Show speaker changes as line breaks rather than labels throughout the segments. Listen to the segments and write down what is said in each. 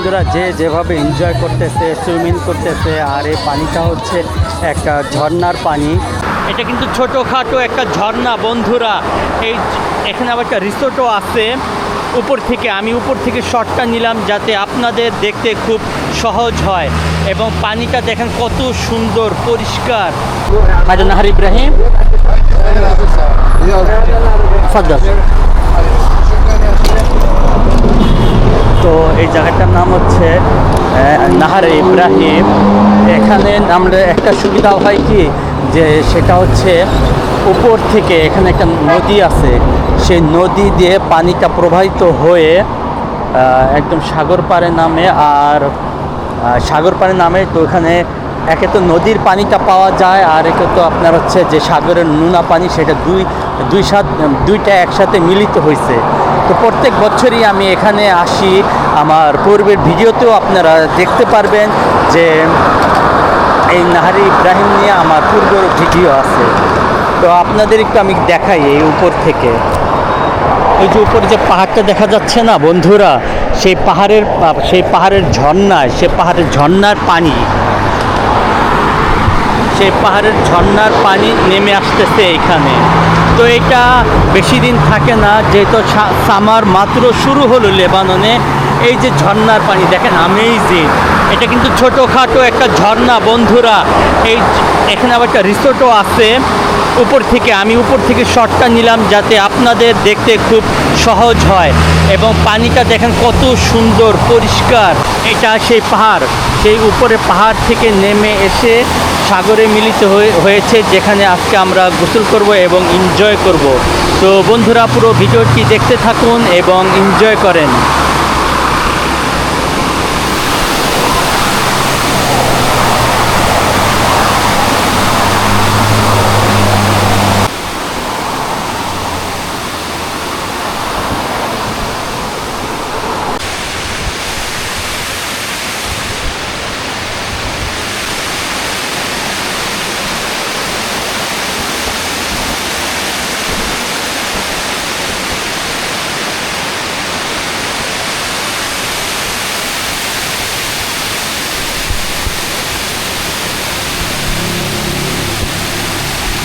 বন্ধুরা যে যেভাবে এনজয় করতেছে, সুইমিং করতেছে, আর এই পানিটা হচ্ছে একটা ঝর্ণার পানি। এটা কিন্তু ছোটোখাটো একটা ঝর্ণা বন্ধুরা। এখানে আবার একটা রিসোর্টও আছে উপর থেকে। আমি উপর থেকে শটটা নিলাম যাতে আপনাদের দেখতে খুব সহজ হয়, এবং পানিটা দেখেন কত সুন্দর পরিষ্কার। নাহার ইব্রাহিম ফাদ্দাল। তো এই জায়গাটার নাম হচ্ছে নাহারে ইব্রাহিম। এখানে আমরা একটা সুবিধা হয় কি, যে সেটা হচ্ছে উপর থেকে এখানে একটা নদী আছে, সেই নদী দিয়ে পানিটা প্রবাহিত হয়ে একদম সাগর পাড়ে নামে। আর সাগর পাড়ে নামে তো এখানে একে তো নদীর পানিটা পাওয়া যায়, আর একে তো আপনার হচ্ছে যে সাগরের নোনা পানি, সেটা দুইটা একসাথে মিলিত হয়েছে। তো প্রত্যেক বছরই আমি এখানে আসি। আমার পূর্বের ভিডিওতেও আপনারা দেখতে পারবেন যে এই নাহারে ইব্রাহিম নিয়ে আমার পূর্বের ভিডিও আছে। তো আপনাদের একটু আমি দেখাই এই উপর থেকে। এই যে উপরে যে পাহাড়টা দেখা যাচ্ছে না বন্ধুরা, সেই পাহাড়ের ঝর্ণায়, সেই পাহাড়ের ঝর্ণার পানি নেমে আসতেছে এখানে। তো এটা বেশি দিন থাকে না, যেহেতু সামার মাত্র শুরু হলো লেবাননে। এই যে ঝর্ণার পানি দেখেন, আমেজিং। এটা কিন্তু ছোটোখাটো একটা ঝর্ণা বন্ধুরা। এখানে আবার একটা রিসোর্টও আছে উপর থেকে। আমি উপর থেকে শটটা নিলাম যাতে আপনাদের দেখতে খুব সহজ হয়, এবং পানিটা দেখেন কত সুন্দর পরিষ্কার। এটা সেই পাহাড়, সেই উপরে পাহাড় থেকে নেমে এসে সাগরে মিলিত হয়েছে, যেখানে আজকে আমরা গোসল করব এবং এনজয় করব। তো বন্ধুরা পুরো ভিডিওটি দেখতে থাকুন এবং এনজয় করেন।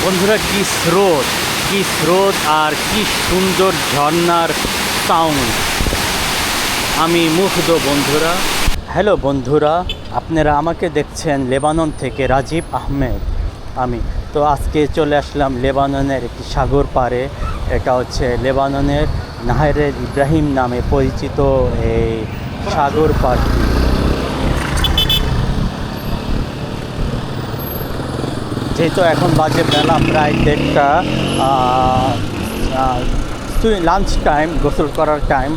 বন্ধুরা কি স্রোত আর কি সুন্দর ঝর্ণার সাউন্ড, আমি মুগ্ধ বন্ধুরা। হ্যালো বন্ধুরা, আপনারা আমাকে দেখছেন লেবানন থেকে, রাজীব আহমেদ আমি। তো আজকে চলে আসলাম লেবাননের একটি সাগর পাড়ে। এটা হচ্ছে লেবাননের নাহারে ইব্রাহিম নামে পরিচিত এই সাগর পাড়টি। যেহেতু এখন বাজে বেলা প্রায় 1:30, লাঞ্চ টাইম, গোসল করার টাইম,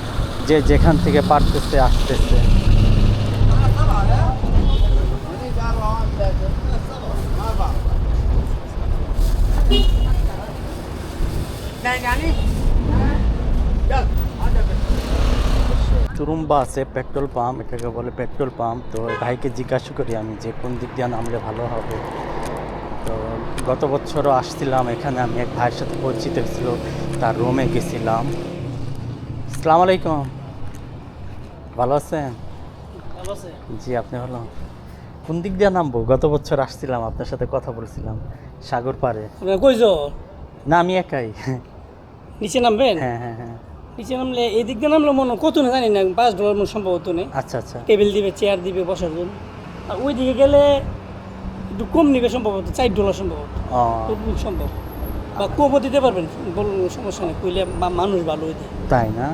যে যেখান থেকে পারতেছে আসতেছে। চুরুম্বা আছে পেট্রোল পাম্প, এটাকে বলে পেট্রোল পাম্প। তো ভাইকে জিজ্ঞাসা করি আমি যে কোন দিক দিয়ে নামলে ভালো হবে। তো গত বছরও আসছিলাম এখানে, আমি এক ভাইয়ের সাথে পরিচিত হয়েছিল, তার রুমে গেছিলাম। আসসালামু আলাইকুম, ভালো আছেন? জি, আপনি ভালো? কোন দিক দিয়ে নামবো? গত বছর আসছিলাম, আপনার সাথে কথা বলছিলাম সাগর পাড়ে। না, আমি একাই।
নিচে নামবেন?
হ্যাঁ হ্যাঁ হ্যাঁ।
নিচে নামলে এই দিক দিয়ে নামলে মনে কত না জানি না, $5 মনে সম্ভবত নেই।
আচ্ছা আচ্ছা।
টেবিল দিবে, চেয়ার দিবে বসার জন্য। আর ওই দিকে গেলে একটু কম নিবে সম্ভবত, $4 সম্ভবত সম্ভব, বা কমও দিতে পারবেন, সমস্যা নেই, কইলে মানুষ ভালো হয়ে যায়।
তাই না?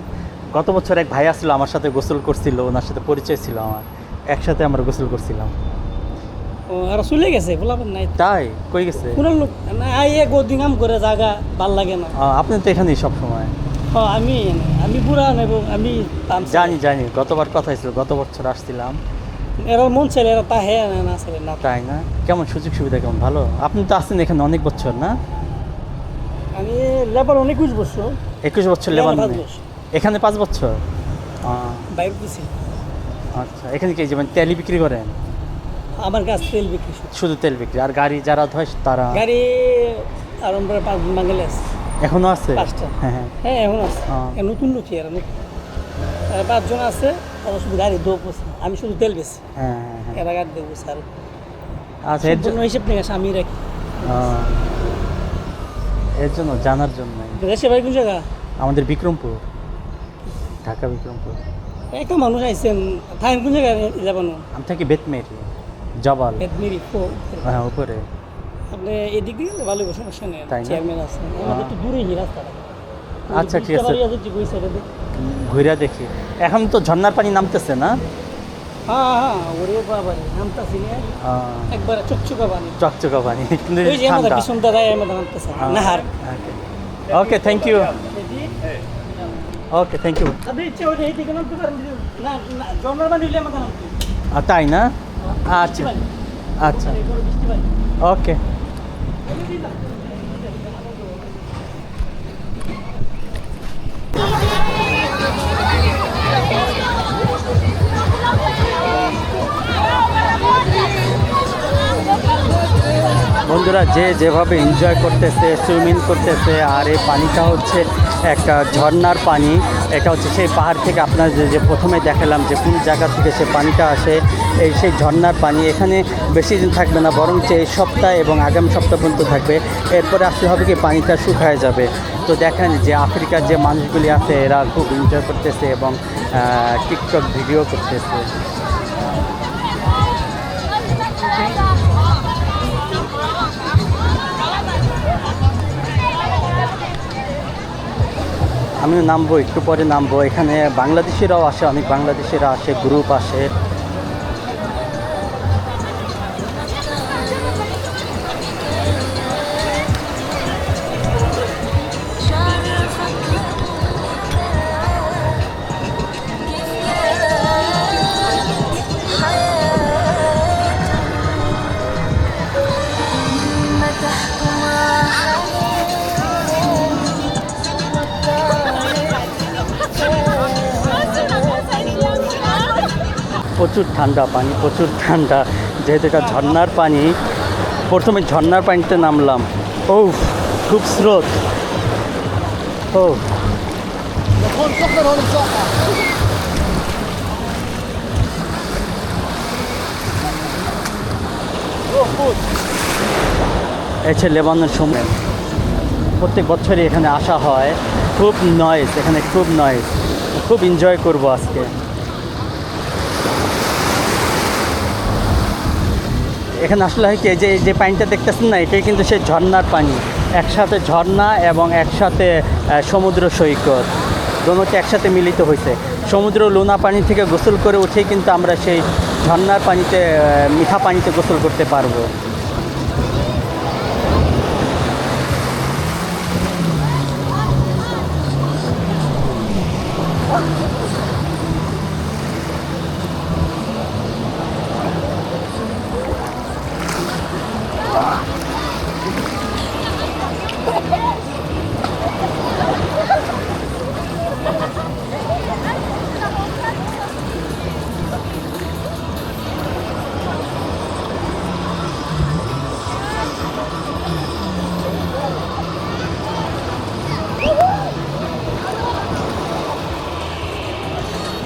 গত বছর এক ভাই আসছিল, আমার সাথে গোসল করছিল, ওনার সাথে পরিচয় ছিল আমার, একসাথে আমরা গোসল করছিলাম।
ও আর চলে গেছে, বলাবেন নাই?
তাই? কই গেছে?
কোনো লোক না, আইয়ে গদিনাম করে জায়গা ভাল লাগে না।
আপনি তো এখানেই সব সময়।
আমি বুড়া নেব, আমি
জানি গতবার কথা হয়েছিল, গত বছর আসছিলাম।
এরা মন ছেলে, এরা তা হ্যাঁ না ছেলে না।
তাই না? কেমন সুযোগ সুবিধা কেমন? ভালো? আপনি তো আছেন এখানে অনেক বছর না?
আমি লেবানন 21 বছর।
21 বছর লেবাননে? এখানে 5 বছর।
বাইরে গেছি।
আচ্ছা, এখানে কি যেমন তেল বিক্রি করেন?
আমার কাছে তেল বিক্রি,
শুধু তেল বিক্রি? আর গাড়ি যারা ধয় তারা?
গাড়ি আরম্ভ 5 বাঙালি আছে।
এখনো আছে?
5টা।
হ্যাঁ হ্যাঁ
হ্যাঁ, এখন আছে। নতুন লোক, এরা 5 জন আছে। তারা শুধু গাড়ি দোপ আছে, আমি শুধু তেল বেশি,
হ্যাঁ হ্যাঁ হ্যাঁ।
এরা গাড়ি দেবো স্যার।
আচ্ছা এর জন্য
হিসেব নিয়ে আমি রাখি।
এর জন্য জানার জন্য
দেশে ভাই কোন জায়গা?
আমাদের বিক্রমপুর, ঢাকা বিক্রমপুর।
একটা মানুষ আইসেন, থাকেন কোন জায়গায় যাবেন?
আমি থাকি বেতমেরি, জবাল।
বেদমিরি
হ্যাঁ উপরে।
আপনি এদিক দিয়ে গেলে ভালো, সমস্যা নেই,
তাই না?
চেয়ারম্যান আছে, আমাদের একটু দূরেই রাস্তাটা।
আচ্ছা ঠিক আছে,
ওই সাইডে
ঘুরে দেখি। এখন তো ঝর্ণার পানি নামতেছে না?
হ্যাঁ হ্যাঁ, ওরে বাবা রে, নামতাছি না একবার চকচকা পানি,
চকচকা পানি, কিন্তু
ওই যে আমাদের
ঠান্ডা।
পিছন দাঁড়ায় আমাদের নামতেছে নাহার।
Okay thank you, okay thank you.
আপনি ইচ্ছে ওই এইদিকে নামতে পারেন, না না জন্মার পানি হইলে আমাদের নামতে।
তাই না? আচ্ছা আচ্ছা ওকে। বন্ধুরা যে যেভাবে এনজয় করতেছে, সুইমিং করতেছে, আর এই পানিটা হচ্ছে একটা ঝর্ণার পানি। এটা হচ্ছে সেই পাহাড় থেকে আপনার যে প্রথমে দেখালাম যে কোন জায়গা থেকে সে পানিটা আসে, এই সেই ঝর্ণার পানি। এখানে বেশি দিন থাকবে না, বরঞ্চ এই সপ্তাহ এবং আগামী সপ্তাহ পর্যন্ত থাকবে। এরপরে আসতে হবে কি পানিটা শুকায় যাবে। তো দেখেন যে আফ্রিকার যে মানুষগুলি আছে এরা খুব এনজয় করতেছে এবং টিকটক ভিডিও করতেছে। আমিও নামবো, একটু পরে নামবো। এখানে বাংলাদেশিরাও আসে, অনেক বাংলাদেশিরা আসে, গ্রুপ আসে। প্রচুর ঠান্ডা পানি, প্রচুর ঠান্ডা, যেহেতু এটা ঝর্ণার পানি। প্রথমে ঝর্ণার পানিতে নামলাম, ও খুব স্রোত। ও এসে লেবানন সময় প্রত্যেক বছরই এখানে আসা হয়। খুব নয়েজ, এখানে খুব নয়েজ, খুব এনজয় করব আজকে। এখানে আসলে হয় কি, যে পানিটা দেখতেছেন না, এটাই কিন্তু সেই ঝর্ণার পানি। একসাথে ঝর্ণা এবং একসাথে সমুদ্র সৈকত, দোনোটি একসাথে মিলিত হয়েছে। সমুদ্র লোনা পানি থেকে গোসল করে উঠেই কিন্তু আমরা সেই ঝর্ণার পানিতে, মিঠা পানিতে গোসল করতে পারবো।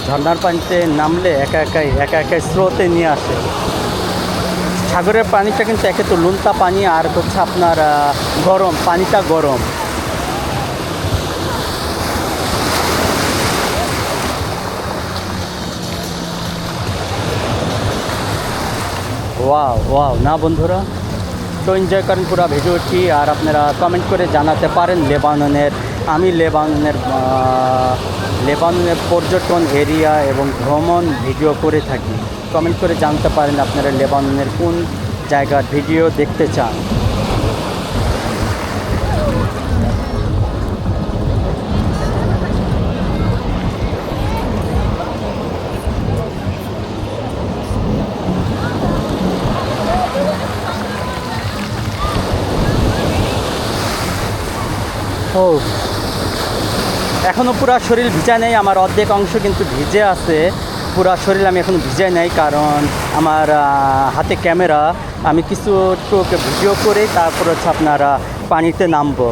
ঝর্ণার পানিতে নামলে একা একাই স্রোতে নিয়ে আসে। সাগরের পানিটা কিন্তু একে তো লুনতা পানি, আর হচ্ছে আপনার গরম, পানিটা গরম। ওয়াও ওয়াও না বন্ধুরা, তো এনজয় করেন পুরো ভিডিওটি। আর আপনারা কমেন্ট করে জানাতে পারেন লেবাননের, আমি লেবাননের পর্যটন এরিয়া এবং ভ্রমণ ভিডিও করে থাকি। কমেন্ট করে জানতে পারেন আপনারা লেবাননের কোন জায়গার ভিডিও দেখতে চান। ও এখনও পুরা শরীর ভিজা নেই, আমার অর্ধেক অংশ কিন্তু ভিজে আছে। পুরা শরীর আমি এখনও ভিজে নাই, কারণ আমার হাতে ক্যামেরা। আমি কিছু ভিডিও করে তারপর হচ্ছে আপনারা পানিতে নামবো।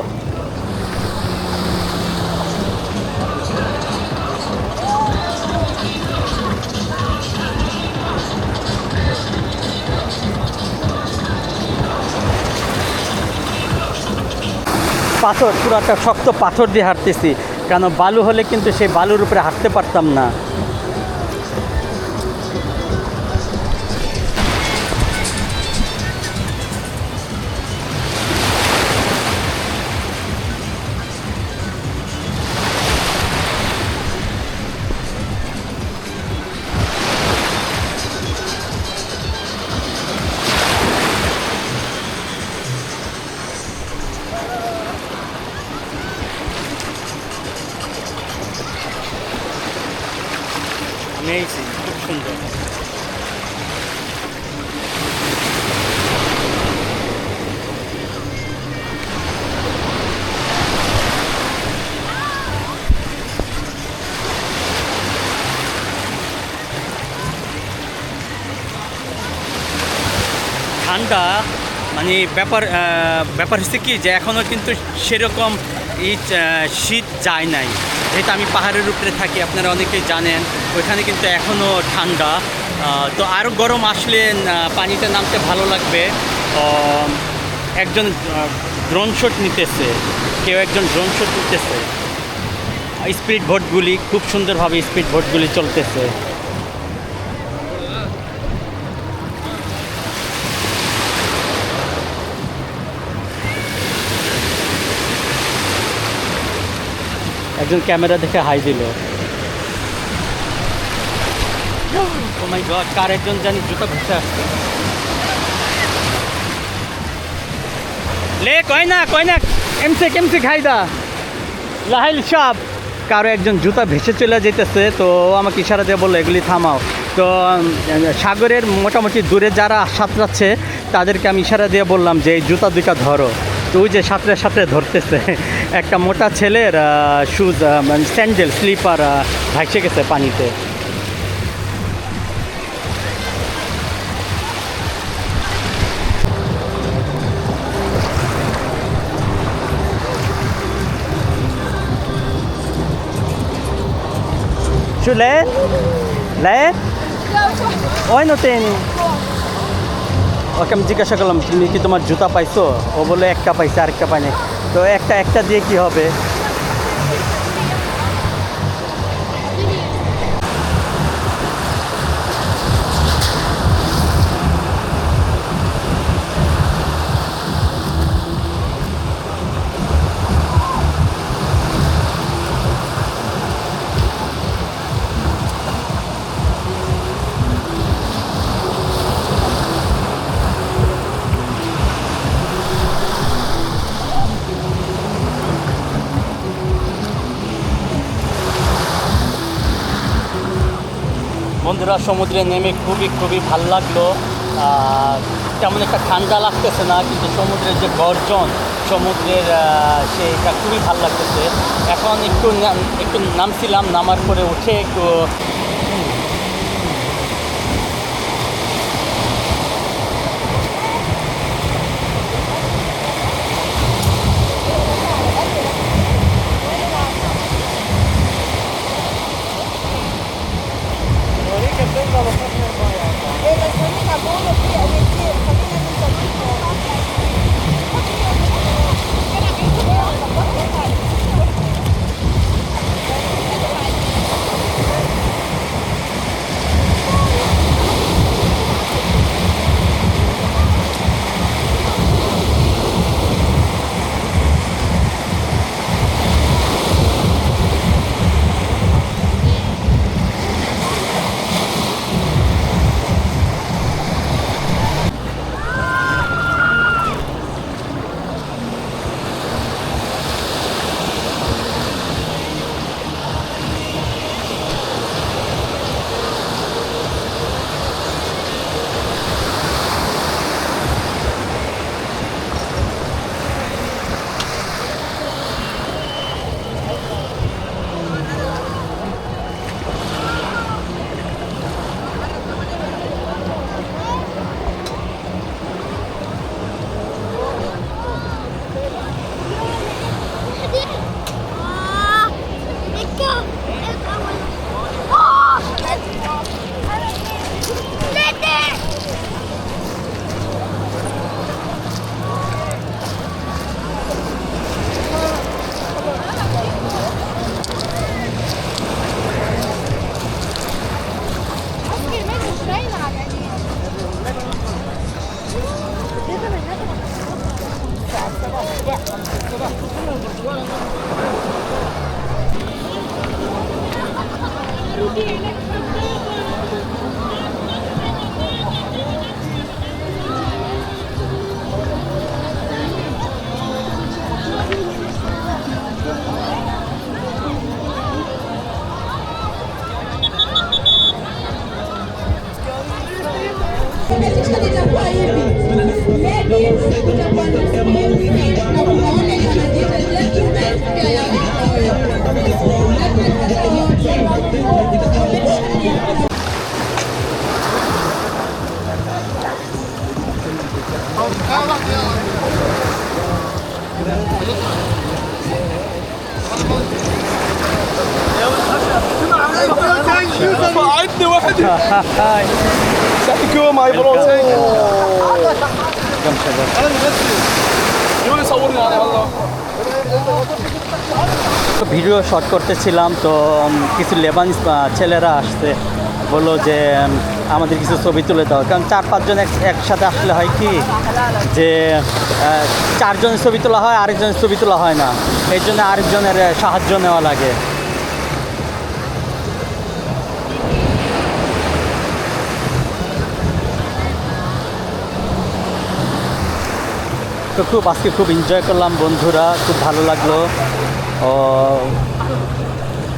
পাথর, পুরাটা শক্ত পাথর দিয়ে হাঁটতেছি, কেন বালু হলে কিন্তু সেই বালুর উপরে হাঁটতে পারতাম না। Amazing, খুব সুন্দর। ঠান্ডা মানে ব্যাপার হচ্ছে কি যে এখনও কিন্তু সেরকম শীত যায় নাই, যেহেতু আমি পাহাড়ের উপরে থাকি, আপনারা অনেকেই জানেন, ওইখানে কিন্তু এখনও ঠান্ডা। তো আরও গরম আসলে পানিতে নামতে ভালো লাগবে। একজন ড্রোন শট নিতেছে, কেউ একজন ড্রোন শট নিতেছে। স্পিড বোটগুলি খুব সুন্দরভাবে স্পিড বোটগুলি চলতেছে। একজন ক্যামেরা দেখে হাই দিল। ও মাই গড, কার একজন জানি জুতা ভেসে আসছে। লে কয়না এমসে খাইদা লাহাইল সাপ। কারো একজন জুতা ভেসে চলে যেতেছে, তো আমাকে ইশারা দিয়ে বললো এগুলি থামাও। তো সাগরের মোটামুটি দূরে যারা সাঁতরাচ্ছে তাদেরকে আমি ইশারা দিয়ে বললাম যে এই জুতা দুইটা ধরো। তো ওই যে সাঁতরে ধরতেছে। একটা মোটা ছেলের শুজ মানে স্যান্ডেল স্লিপার ভাসে গেছে পানিতে। শুলে লে ওই নতেন ওকে আমি জিজ্ঞাসা করলাম তুমি কি তোমার জুতা পাইছো? ও বলে একটা পাইছে, আরেকটা পাইনি। তো একটা দিয়ে কি হবে? বন্ধুরা, সমুদ্রে নেমে খুবই ভালো লাগলো। তেমন একটা ঠান্ডা লাগতেছে না, কিন্তু সমুদ্রের যে গর্জন, সমুদ্রের সেটা খুবই ভালো লাগতেছে। এখন একটু নামছিলাম, নামার পরে উঠে একটু
Umetisha litakuwa hivi. Maybe utakuwa na hivi na unaona inajiita gentleman pia ya
عندي واحد سألكوا معي بروز
كم شباب
انا مغسل يقول يصورني على والله
video shot করতেছিলাম তো কিছু লেবানিজ ছেলেরা আসছে বললো যে আমাদের কিছু ছবি তুলে দাও, কারণ 4-5 জন একসাথে আসলে হয় কি যে 4 জনের ছবি তোলা হয়, আরেকজনের ছবি তোলা হয় না, এই জন্য আরেকজনের সাহায্য নেওয়া লাগে। তো আজকে খুব এনজয় করলাম বন্ধুরা, খুব ভালো লাগলো, ও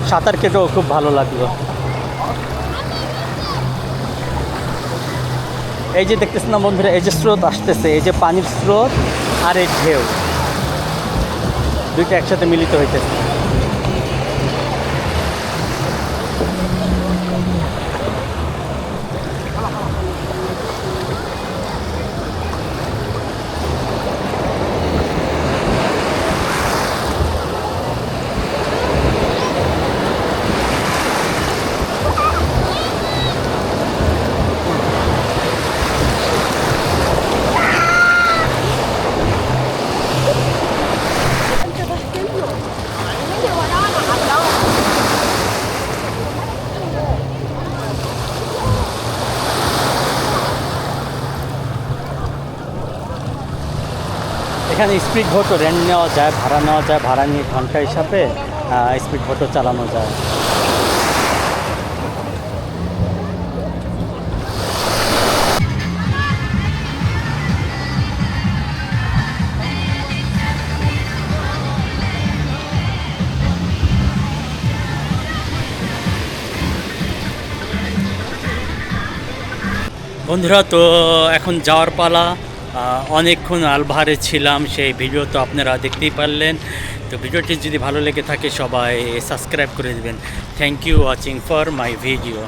সাঁতার কেটেও খুব ভালো লাগলো। এই যে দেখতেছেন না বন্ধুরা, এই যে স্রোত আসতেছে, এই যে পানির স্রোত আর এই ঢেউ দুইটা একসাথে মিলিত হইতেছে। এখানে স্পিড বোটও রেন্ট নেওয়া যায়, ভাড়া নেওয়া যায়, ভাড়া নিয়ে ঘন্টা হিসাবে স্পিড বোটও চালানো যায়। বন্ধুরা তো এখন যাওয়ার পালা। অনেকক্ষণ আলভারে ছিলাম, সেই ভিডিও তো আপনারা দেখতেই পারলেন। তো ভিডিওটি যদি ভালো লেগে থাকে সবাই সাবস্ক্রাইব করে দেবেন। Thank you watching for my video.